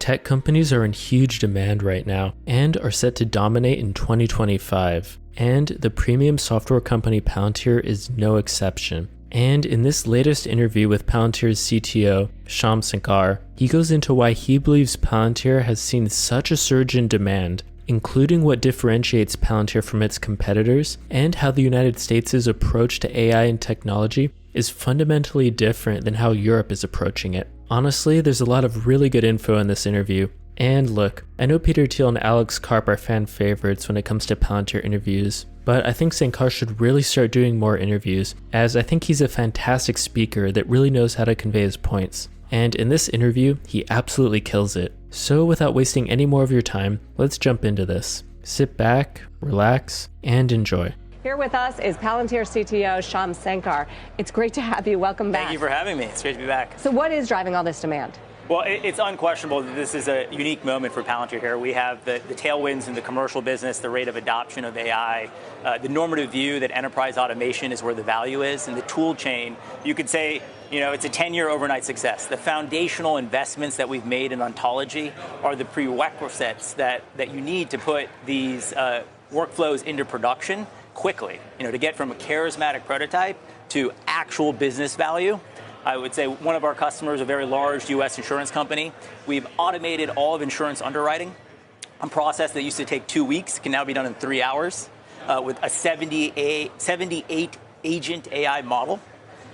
Tech companies are in huge demand right now and are set to dominate in 2025. And the premium software company Palantir is no exception. And in this latest interview with Palantir's CTO, Shyam Sankar, he goes into why he believes Palantir has seen such a surge in demand, including what differentiates Palantir from its competitors, and how the United States' approach to AI and technology is fundamentally different than how Europe is approaching it. Honestly, there's a lot of really good info in this interview. And look, I know Peter Thiel and Alex Karp are fan favorites when it comes to Palantir interviews, but I think Sankar should really start doing more interviews, as I think he's a fantastic speaker that really knows how to convey his points. And in this interview, he absolutely kills it. So without wasting any more of your time, let's jump into this. Sit back, relax, and enjoy. Here with us is Palantir CTO Shyam Sankar. It's great to have you. Welcome back. Thank you for having me. It's great to be back. So what is driving all this demand? Well, it's unquestionable that this is a unique moment for Palantir here. We have the tailwinds in the commercial business, the rate of adoption of AI, the normative view that enterprise automation is where the value is, and the tool chain. You could say, it's a 10-year overnight success. The foundational investments that we've made in ontology are the prerequisites that you need to put these workflows into production quickly, to get from a charismatic prototype to actual business value. I would say one of our customers, a very large U.S. insurance company, we've automated all of insurance underwriting. A process that used to take 2 weeks can now be done in 3 hours with a 78 agent AI model.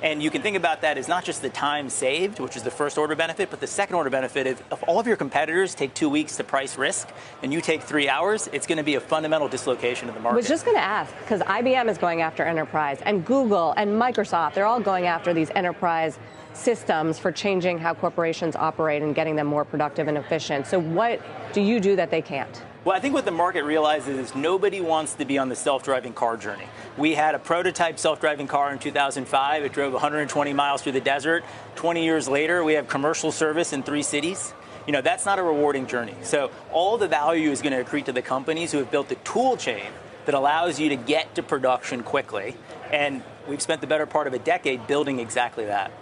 And you can think about that as not just the time saved, which is the first order benefit, but the second order benefit is if all of your competitors take 2 weeks to price risk and you take 3 hours, it's going to be a fundamental dislocation of the market. I was just going to ask, because IBM is going after enterprise, and Google and Microsoft, they're all going after these enterprise systems for changing how corporations operate and getting them more productive and efficient. So what do you do that they can't? Well, I think what the market realizes is nobody wants to be on the self-driving car journey. We had a prototype self-driving car in 2005. It drove 120 miles through the desert. 20 years later, we have commercial service in 3 cities. That's not a rewarding journey. So all the value is going to accrete to the companies who have built the tool chain that allows you to get to production quickly. And we've spent the better part of a decade building exactly that.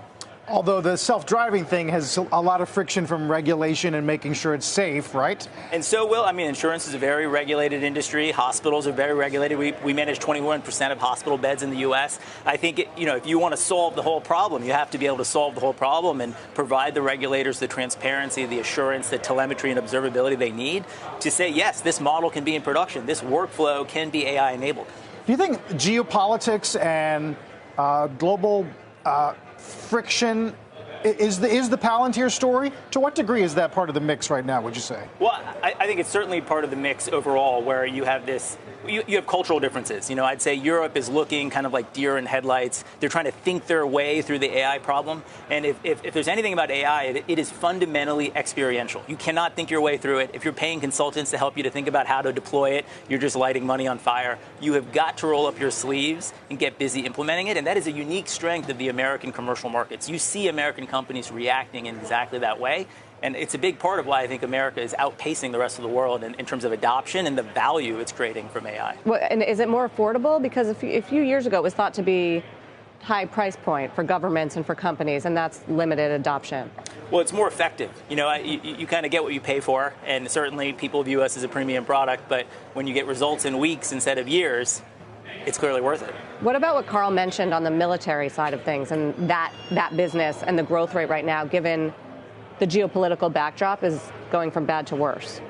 Although the self-driving thing has a lot of friction from regulation and making sure it's safe, right? And so will, insurance is a very regulated industry. Hospitals are very regulated. We manage 21% of hospital beds in the U.S. I think, if you want to solve the whole problem, you have to be able to solve the whole problem and provide the regulators the transparency, the assurance, the telemetry and observability they need to say, yes, this model can be in production. This workflow can be AI enabled. Do you think geopolitics and global friction is the Palantir story? To what degree is that part of the mix right now, would you say? Well, I think it's certainly part of the mix overall, where you have you have cultural differences. I'd say Europe is looking kind of like deer in headlights. They're trying to think their way through the AI problem. And if there's anything about AI, it is fundamentally experiential. You cannot think your way through it. If you're paying consultants to help you to think about how to deploy it, you're just lighting money on fire. You have got to roll up your sleeves and get busy implementing it. And that is a unique strength of the American commercial markets. You see American companies reacting in exactly that way. And it's a big part of why I think America is outpacing the rest of the world in terms of adoption and the value it's creating from AI. Well, and is it more affordable? Because a few years ago, it was thought to be high price point for governments and for companies, and that's limited adoption. Well, it's more effective. You kind of get what you pay for, and certainly people view us as a premium product, but when you get results in weeks instead of years, it's clearly worth it. What about what Carl mentioned on the military side of things and that business and the growth rate right now, given the geopolitical backdrop is going from bad to worse?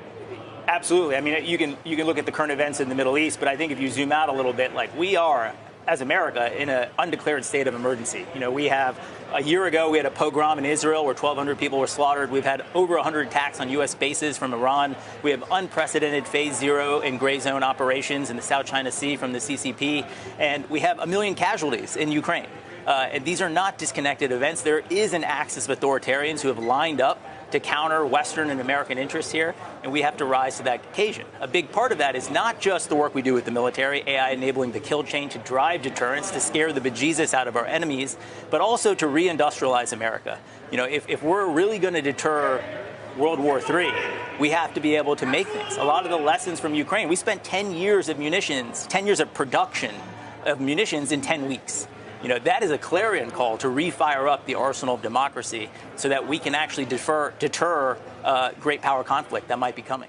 Absolutely. You can look at the current events in the Middle East, but I think if you zoom out a little bit, we are, as America, in an undeclared state of emergency. We have, a year ago, we had a pogrom in Israel where 1,200 people were slaughtered. We've had over 100 attacks on U.S. bases from Iran. We have unprecedented phase 0 and gray zone operations in the South China Sea from the CCP. And we have 1 million casualties in Ukraine. And these are not disconnected events. There is an axis of authoritarians who have lined up to counter Western and American interests here, and we have to rise to that occasion. A big part of that is not just the work we do with the military, AI enabling the kill chain to drive deterrence, to scare the bejesus out of our enemies, but also to reindustrialize America. If we're really going to deter World War III, we have to be able to make things. A lot of the lessons from Ukraine, we spent 10 years of munitions, 10 years of production of munitions in 10 weeks. that is a clarion call to refire up the arsenal of democracy so that we can actually deter great power conflict that might be coming.